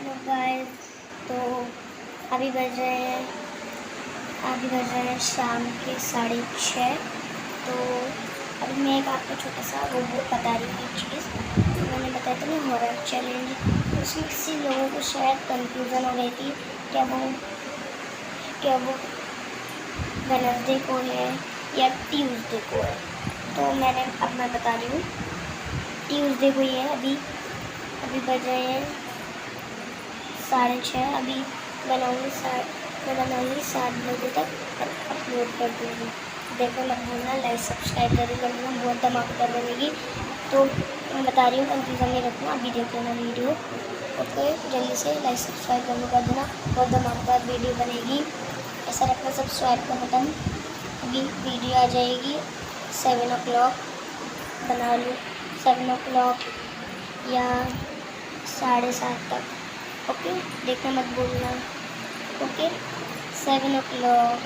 Hello guys. तो अभी बज रहे हैं शाम के 6:30। तो अभी मैं एक आपको छोटा सा वो बता रही हूँ एक चीज़। तो मैंने बताया था ना हॉरर चैलेंज, उसमें किसी लोगों को शायद कंफ्यूज़न हो रही थी क्या वो वेडनेसडे को है या ट्यूसडे को है। तो मैं बता रही हूँ ट्यूसडे को ही है। अभी बज रहे हैं 6:30। अभी बनाऊँगी 7 बजे तक और अपलोड कर दूँगी। देखो मत भूलना, लाइक सब्सक्राइब जरूर कर देना, बहुत धमाकेदार बनेगी। तो मैं बता रही हूँ, कंफ्यूजन नहीं रखना, अभी देख लेना वीडियो। ओके, जल्दी से लाइक सब्सक्राइब जरूर कर देना, बहुत धमाकेदार वीडियो बनेगी। ऐसा रखना सब्सक्राइब का बटन। अभी वीडियो आ जाएगी 7 o'clock, बना लूँ 7 o'clock या 7:30 तक। ओके, देखना मत भूलना। Okay, 7 o'clock।